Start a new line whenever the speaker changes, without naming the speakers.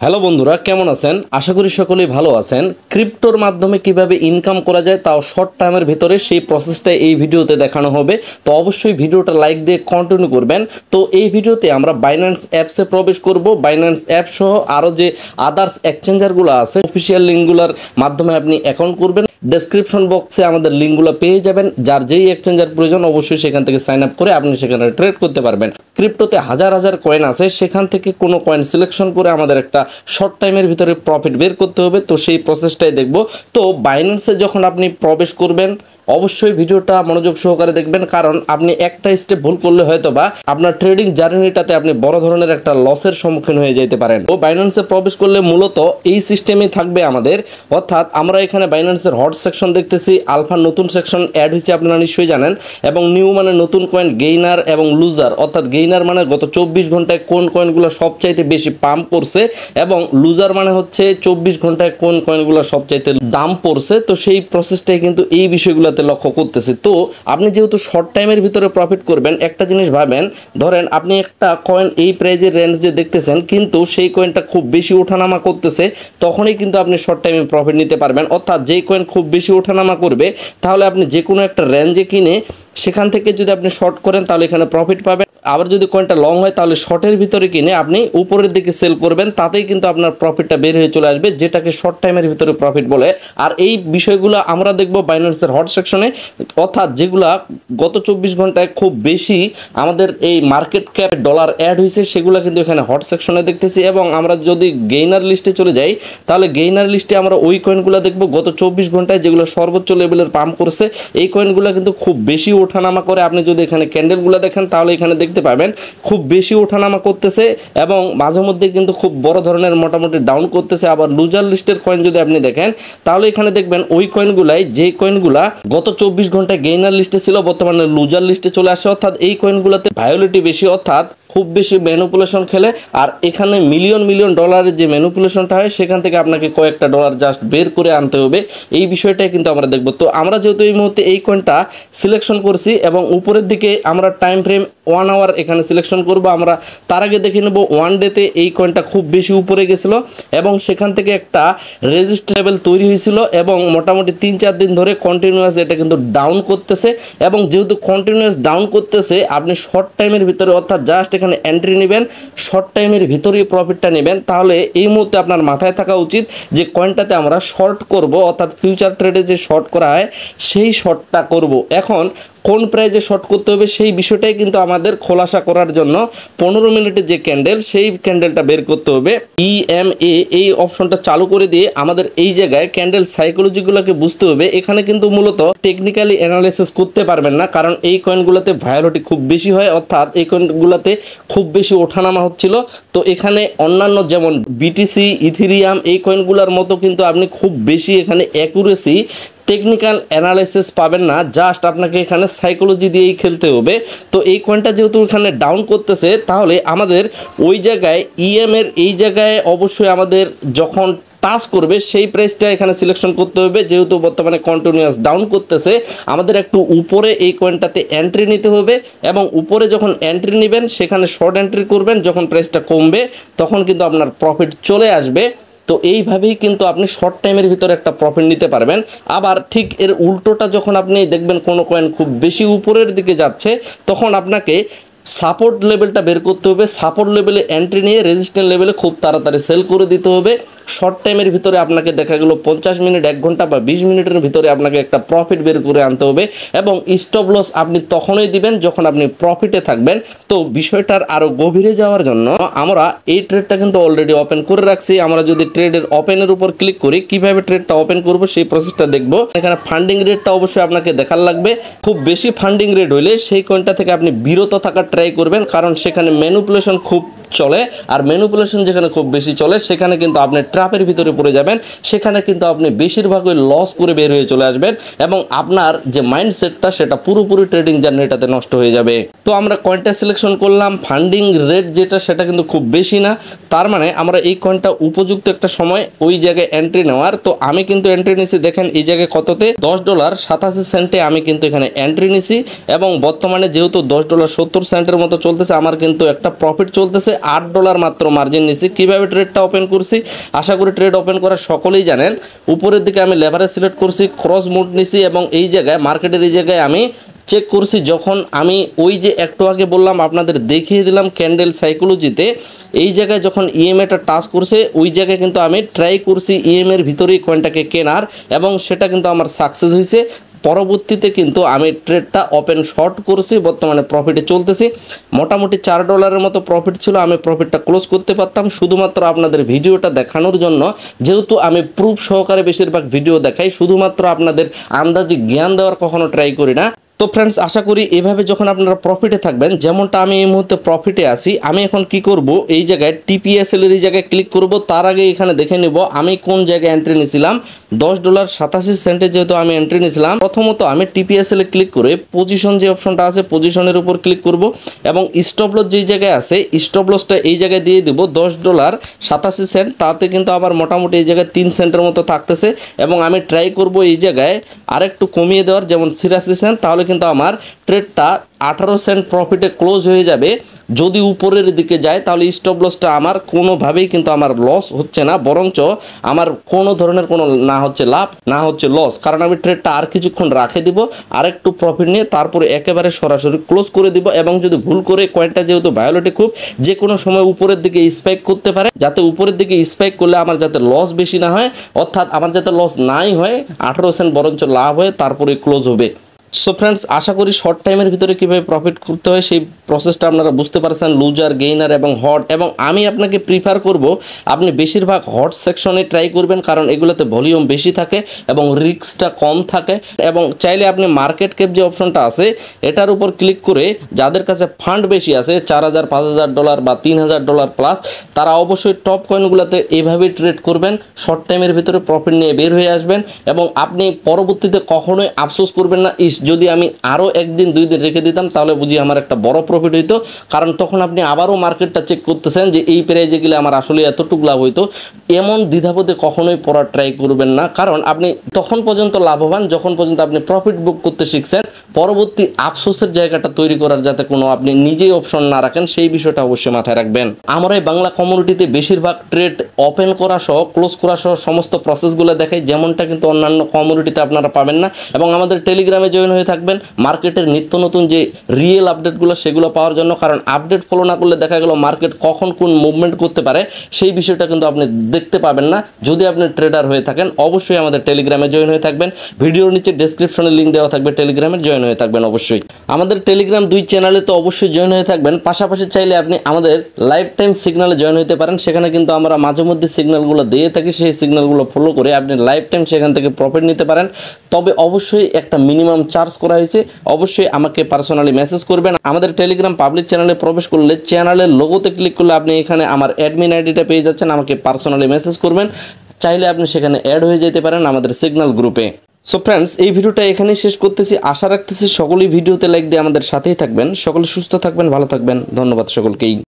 Hello বন্ধুরা, কেমন আছেন? আশা করি সকলেই ভালো আছেন। ক্রিপ্টোর মাধ্যমে কিভাবে ইনকাম করা যায় তাও শর্ট টাইমের ভিতরে, সেই প্রসেসটা এই ভিডিওতে দেখানো হবে। তো অবশ্যই ভিডিওটা লাইক দিয়ে কন্টিনিউ করবেন। তো এই ভিডিওতে আমরা বাইন্যান্স অ্যাপসে প্রবেশ করব। বাইন্যান্স অ্যাপ সহ আরও যে আদার্স এক্সচেঞ্জারগুলো আছে, অফিসিয়াল লিঙ্কগুলোর মাধ্যমে আপনি অ্যাকাউন্ট করবেন। ডেসক্রিপশন বক্সে আমাদের লিঙ্কগুলো পেয়ে যাবেন। যার যেই এক্সচেঞ্জার প্রয়োজন অবশ্যই সেখান থেকে সাইন আপ করে আপনি সেখানে ট্রেড করতে পারবেন। ক্রিপ্টোতে হাজার হাজার কয়েন আছে, সেখান থেকে কোনো কয়েন সিলেকশন করে আমাদের একটা শর্ট টাইমের ভিতরে প্রফিট বের করতে হবে। তো সেই প্রসেসটাই দেখব। তো বাইন্যান্সে যখন আপনি প্রবেশ করবেন অবশ্যই ভিডিওটা মনোযোগ সহকারে দেখবেন, কারণ আপনি একটা স্টেপ ভুল করলে হয়তো বা আপনার ট্রেডিং জার্নিটাতে আপনি বড় ধরনের একটা লসের সম্মুখীন হয়ে যেতে পারেন। তো বাইন্যান্সে প্রবেশ করলে মূলত এই সিস্টেমই থাকবে আমাদের, অর্থাৎ আমরা এখানে বাইন্যান্সের হট সেকশন দেখতেছি। আলফা নতুন সেকশন অ্যাড হয়েছে, আপনারা নিশ্চয়ই জানেন। এবং নিউ মানে নতুন কয়েন, গেইনার এবং লুজার। অর্থাৎ গেইনার মানে গত 24 ঘন্টায় কোন কয়েনগুলো সবচাইতে বেশি পাম্প করছে, এবং লুজার মানে হচ্ছে 24 ঘন্টায় কোন কয়েনগুলো সবচাইতে দাম পড়ছে। তো সেই প্রসেসটাই কিন্তু এই বিষয়গুলোতে লক্ষ্য করতেছি। তো আপনি যেহেতু শর্ট টাইমের ভিতরে প্রফিট করবেন, একটা জিনিস ভাবেন, ধরেন আপনি একটা কয়েন এই প্রাইজের রেঞ্জ যে দেখতেছেন, কিন্তু সেই কয়েনটা খুব বেশি ওঠানামা করতেছে, তখনই কিন্তু আপনি শর্ট টাইমে প্রফিট নিতে পারবেন। অর্থাৎ যেই কয়েন খুব বেশি ওঠানামা করবে, তাহলে আপনি যে কোনো একটা রেঞ্জে কিনে সেখান থেকে যদি আপনি শর্ট করেন তাহলে এখানে প্রফিট পাবেন। আবার যদি কয়েনটা লং হয় তাহলে শর্টের ভিতরে কিনে আপনি উপরের দিকে সেল করবেন, তাতেই কিন্তু আপনার প্রফিটটা বের হয়ে চলে আসবে, যেটাকে শর্ট টাইমের ভিতরে প্রফিট বলে। আর এই বিষয়গুলো আমরা দেখব বাইন্যান্সের হট সেকশনে, অর্থাৎ যেগুলা গত 24 ঘন্টায় খুব বেশি আমাদের এই মার্কেট ক্যাপ ডলার অ্যাড হয়েছে, সেগুলো কিন্তু এখানে হট সেকশনে দেখতেছি। এবং আমরা যদি গেইনার লিস্টে চলে যাই, তাহলে গেইনার লিস্টে আমরা ওই কয়েনগুলো দেখব গত 24 ঘন্টায় যেগুলো সর্বোচ্চ লেভেলের পাম্প করছে। এই কয়েনগুলো কিন্তু খুব বেশি ওঠানামা করে। আপনি যদি এখানে ক্যান্ডেলগুলো দেখেন তাহলে এখানে দেখতে পাবেন খুব বেশি ওঠানামা করতেছে, এবং মাঝে মধ্যে কিন্তু খুব বড় ধরনের মোটামুটি ডাউন করতেছে। আবার লুজার লিস্টের কয়েন যদি আপনি দেখেন তাহলে এখানে দেখবেন ওই কয়েনগুলাই, যে কয়েনগুলা গত 24 ঘন্টায় গেইনার লিস্টে ছিল বর্তমানে লুজার লিস্টে চলে আসে। অর্থাৎ এই কয়েনগুলোতে ভায়োলিটি বেশি, অর্থাৎ খুব বেশি ম্যানিপুলেশন খেলে। আর এখানে মিলিয়ন মিলিয়ন ডলারের যে ম্যানিপুলেশনটা হয়, সেখান থেকে আপনাকে কয়েকটা ডলার জাস্ট বের করে আনতে হবে। এই বিষয়টাই কিন্তু আমরা দেখব। তো আমরা যেহেতু এই মুহূর্তে এই কয়েনটা সিলেকশন করছি, এবং উপরের দিকে আমরা টাইম ফ্রেম 1 আওয়ার এখানে সিলেকশন করব। আমরা তার আগে দেখে নেব ওয়ান ডেতে এই কয়েনটা খুব বেশি উপরে গেছিলো, এবং সেখান থেকে একটা রেজিস্ট লেভেল তৈরি হয়েছিল, এবং মোটামুটি 3-4 দিন ধরে কন্টিনিউয়াস এটা কিন্তু ডাউন করতেছে। এবং যেহেতু কন্টিনিউয়াস ডাউন করতেছে, আপনি শর্ট টাইমের ভিতরে, অর্থাৎ জাস্ট এখানে এন্ট্রি নেবেন, শর্ট টাইমের ভিতরেই প্রফিটটা নেবেন। তাহলে এই মুহূর্তে আপনার মাথায় থাকা উচিত যে কয়েনটাতে আমরা শর্ট করব, অর্থাৎ ফিউচার ট্রেডে যে শর্ট করা হয় সেই শর্টটা করব। এখন কোন প্রাইজে শর্ট করতে হবে সেই বিষয়টাই কিন্তু আমাদের খোলাসা করার জন্য 15 মিনিটের যে ক্যান্ডেল, সেই ক্যান্ডেলটা বের করতে হবে। EMA এই অপশনটা চালু করে দিয়ে আমাদের এই জায়গায় ক্যান্ডেল সাইকোলজিগুলোকে বুঝতে হবে। এখানে কিন্তু মূলত টেকনিক্যালি অ্যানালাইসিস করতে পারবেন না, কারণ এই কয়েনগুলোতে ভায়োলিটি খুব বেশি হয়, অর্থাৎ এই কয়েনগুলোতে খুব বেশি ওঠানামা হচ্ছিল। তো এখানে অন্যান্য যেমন BTC, ইথেরিয়াম এই কয়েনগুলোর মতো কিন্তু আপনি খুব বেশি এখানে অ্যাকুরেসি টেকনিক্যাল অ্যানালাইসিস পাবেন না, জাস্ট আপনাকে এখানে সাইকোলজি দিয়েই খেলতে হবে। তো এই কয়েনটা যেহেতু এখানে ডাউন করতেছে, তাহলে আমাদের ওই জায়গায় এর এই জায়গায় অবশ্যই আমাদের যখন টাচ করবে সেই প্রাইসটা এখানে সিলেকশন করতে হবে। যেহেতু বর্তমানে কন্টিনিউয়াস ডাউন করতেছে, আমাদের একটু উপরে এই কয়েনটাতে এন্ট্রি নিতে হবে, এবং উপরে যখন এন্ট্রি নেবেন সেখানে শর্ট এন্ট্রি করবেন। যখন প্রাইসটা কমবে তখন কিন্তু আপনার প্রফিট চলে আসবে। তো এইভাবেই কিন্তু আপনি শর্ট টাইমের ভিতরে একটা প্রফিট নিতে পারবেন। আবার ঠিক এর উল্টোটা, যখন আপনি দেখবেন কোনো কয়েন খুব বেশি উপরের দিকে যাচ্ছে, তখন আপনাকে সাপোর্ট লেভেলটা বের করতে হবে। সাপোর্ট লেভেলে এন্ট্রি নিয়ে রেজিস্ট্যান্স লেভেলে খুব তাড়াতাড়ি সেল করে দিতে হবে। শর্ট টাইমের ভিতরে আপনাকে দেখা গেলো 50 মিনিট, 1 ঘন্টা বা 20 মিনিটের ভিতরে আপনাকে একটা প্রফিট বের করে আনতে হবে, এবং স্টপ লস আপনি তখনই দিবেন যখন আপনি প্রফিটে থাকবেন। তো বিষয়টার আরও গভীরে যাওয়ার জন্য আমরা এই ট্রেডটা কিন্তু অলরেডি ওপেন করে রাখছি। আমরা যদি ট্রেডের ওপেনের উপর ক্লিক করি, কিভাবে ট্রেডটা ওপেন করব সেই প্রসেসটা দেখব। এখানে ফান্ডিং রেটটা অবশ্যই আপনাকে দেখার লাগবে। খুব বেশি ফান্ডিং রেট হইলে সেই কয়েনটা থেকে আপনি বিরত থাকার ট্রাই করবেন, কারণ সেখানে ম্যানিপুলেশন খুব চলে। আর ম্যানিপুলেশন যেখানে খুব বেশি চলে, সেখানে কিন্তু আপনি ট্র্যাপের ভিতরে পড়ে যাবেন। সেখানে কিন্তু আপনি বেশিরভাগই লস করে বের হয়ে চলে আসবেন, এবং আপনার যে মাইন্ডসেটটা সেটা পুরোপুরি ট্রেডিং জার্নিটাতে নষ্ট হয়ে যাবে। তো আমরা কয়েনটা সিলেকশন করলাম, ফান্ডিং রেট যেটা সেটা কিন্তু খুব বেশি না, তার মানে আমরা এই কয়েনটা উপযুক্ত একটা সময় ওই জায়গায় এন্ট্রি নেওয়ার। তো আমি কিন্তু এন্ট্রি নিছি, দেখেন এই জায়গায় কততে $10.87 আমি কিন্তু এখানে এন্ট্রি নিছি, এবং বর্তমানে যেহেতু $10.70 মতো চলতেছে, আমার কিন্তু একটা প্রফিট চলতেছে। $8 মাত্র মার্জিন নিছি। কিভাবে ট্রেডটা ওপেন করছি আশা করি ট্রেড ওপেন করা সকলেই জানেন। উপরের দিকে আমি লেভারেজ সিলেক্ট করছি, ক্রস মুভ নিছি এবং এই জায়গায় মার্কেটের এই জায়গায় আমি চেক করছি। যখন আমি ওই যে একটু আগে বললাম আপনাদের দেখিয়ে দিলাম ক্যান্ডেল সাইকোলজিতে, এই জায়গায় যখন ইএমএটা টাচ করছে ওই জায়গায় কিন্তু আমি ট্রাই করছি ইএমএর ভিতরেই কয়েনটাকে কেনার এবং সেটা কিন্তু আমার সাকসেস হয়েছে। পরবর্তীতে কিন্তু আমি ট্রেডটা ওপেন শর্ট করছি, বর্তমানে প্রফিটে চলতেছি। মোটামুটি $4 মতো প্রফিট ছিল, আমি প্রফিটটা ক্লোজ করতে পারতাম শুধুমাত্র আপনাদের ভিডিওটা দেখানোর জন্য। যেহেতু আমি প্রুফ সহকারে বেশিরভাগ ভিডিও দেখাই, শুধুমাত্র আপনাদের আন্দাজি জ্ঞান দেওয়ার কখনো ট্রাই করি না। তো ফ্রেন্ডস আশা করি এভাবে যখন আপনারা প্রফিটে থাকবেন, যেমনটা আমি এই মুহূর্তে প্রফিটে আছি, আমি এখন কি করব এই জায়গায় টিপিএসএল এর এই জায়গায় ক্লিক করব। তার আগে এখানে দেখে নেব আমি কোন জায়গায় এন্ট্রি নিয়েছিলাম। $10.87 যেহেতু আমি এন্ট্রি নিয়েছিলাম, প্রথমত আমি টিপিএসএল এ ক্লিক করে পজিশন যে অপশনটা আছে পজিশনের উপর ক্লিক করব এবং স্টপ লস যেই জায়গায় আছে স্টপ লসটা এই জায়গায় দিয়ে দেব $10.87। তাতে কিন্তু আবার মোটামুটি এই জায়গায় 3 সেন্টের মতো থাকতেছে এবং আমি ট্রাই করব এই জায়গায় আরেকটু কমিয়ে দেওয়ার, যেমন 83 সেন্ট, তাহলে কিন্তু আমার ট্রেডটা 18 সেন্ট প্রফিটে ক্লোজ হয়ে যাবে। যদি উপরের দিকে যায় তাহলে স্টপ লসটা আমার কোনোভাবেই কিন্তু আমার লস হচ্ছে না, বরঞ্চ আমার কোনো ধরনের কোনো না হচ্ছে লাভ না হচ্ছে লস, কারণ আমি ট্রেডটা আর কিছুক্ষণ রাখে দিব, আরেকটু প্রফিট নিয়ে তারপরে একেবারে সরাসরি ক্লোজ করে দিব। এবং যদি ভুল করে কয়েনটা যেহেতু ভায়োলেটে খুব যে কোনো সময় উপরের দিকে স্পাইক করতে পারে, যাতে উপরের দিকে স্পাইক করলে আমার যাতে লস বেশি না হয়, অর্থাৎ আমার যাতে লস নাই হয়, 18 সেন্ট বরঞ্চ লাভ হয়ে তারপরে ক্লোজ হবে। সো ফ্রেন্ডস আশা করি শর্ট টাইমের ভিতরে কীভাবে প্রফিট করতে হয় সেই প্রসেসটা আপনারা বুঝতে পারছেন, লুজার, গেইনার এবং হট। এবং আমি আপনাকে প্রিফার করব আপনি বেশিরভাগ হট সেকশনে ট্রাই করবেন, কারণ এগুলোতে ভলিউম বেশি থাকে এবং রিস্কটা কম থাকে। এবং চাইলে আপনি মার্কেট ক্যাপ যে অপশনটা আছে এটার উপর ক্লিক করে যাদের কাছে ফান্ড বেশি আছে $4000, $5000 বা $3000 প্লাস, তারা অবশ্যই টপ কয়েনগুলোতে এইভাবেই ট্রেড করবেন, শর্ট টাইমের ভিতরে প্রফিট নিয়ে বের হয়ে আসবেন এবং আপনি পরবর্তীতে কখনোই আফসোস করবেন না যদি আমি আরও 1 দিন 2 দিন রেখে দিতাম তাহলে বুঝি আমার একটা বড় প্রফিট হইতো। কারণ তখন আপনি আবারও মার্কেটটা চেক করতেছেন যে এই প্রাইজে গেলে আমার আসলে এতটুকু লাভ হইতো। এমন দ্বিধাবোধে কখনোই পড়ার ট্রাই করবেন না, কারণ আপনি তখন পর্যন্ত লাভবান যখন পর্যন্ত আপনি প্রফিট বুক করতে শিখছেন। পরবর্তী আফসোসের জায়গাটা তৈরি করার যাতে কোনো আপনি নিজেই অপশন না রাখেন সেই বিষয়টা অবশ্যই মাথায় রাখবেন। আমরা এই বাংলা কমিউনিটিতে বেশিরভাগ ট্রেড ওপেন করা সহ ক্লোজ করা সহ সমস্ত প্রসেসগুলো দেখাই, যেমনটা কিন্তু অন্যান্য কমিউনিটিতে আপনারা পাবেন না। এবং আমাদের টেলিগ্রামে জয়েন হয়ে থাকবেন মার্কেটের নিত্য নতুন যে রিয়েল আপডেটগুলো সেগুলো পাওয়ার জন্য, কারণ আপডেট ফলো না করলে দেখা গেল মার্কেট কখন কোন মুভমেন্ট করতে পারে সেই বিষয়টা কিন্তু আপনি দেখতে পাবেন না। যদি আপনি ট্রেডার হয়ে থাকেন অবশ্যই আমাদের টেলিগ্রামে জয়েন হয়ে থাকবেন, ভিডিওর নিচে ডেসক্রিপশনে লিঙ্ক দেওয়া থাকবে, টেলিগ্রামে জয়েন হয়ে থাকবেন অবশ্যই। আমাদের টেলিগ্রাম 2 চ্যানেলে তো অবশ্যই জয়েন হয়ে থাকবেন, পাশাপাশি চাইলে আপনি আমাদের লাইফ টাইম সিগনালে জয়েন হতে পারেন। সেখানে কিন্তু আমরা মাঝে মধ্যে সিগন্যালগুলো দিয়ে থাকি, সেই সিগন্যালগুলো ফলো করে আপনি লাইফ টাইম সেখান থেকে প্রফিট নিতে পারেন। তবে অবশ্যই একটা মিনিমাম চার্জ করা হয়েছে, অবশ্যই আমাকে পার্সোনালি মেসেজ করবেন। আমাদের টেলিগ্রাম পাবলিক চ্যানেলে প্রবেশ করলে চ্যানেলের লোগোতে ক্লিক করলে আপনি এখানে আমার অ্যাডমিন আইডিটা পেয়ে যাচ্ছেন, আমাকে পার্সোনালি মেসেজ করবেন, চাইলে আপনি সেখানে অ্যাড হয়ে যেতে পারেন আমাদের সিগন্যাল গ্রুপে। সো ফ্রেন্ডস এই ভিডিওটা এখানেই শেষ করতেছি, আশা রাখতেছি সকলেই ভিডিওতে লাইক দিয়ে আমাদের সাথেই থাকবেন। সকলে সুস্থ থাকবেন, ভালো থাকবেন, ধন্যবাদ সকলকেই।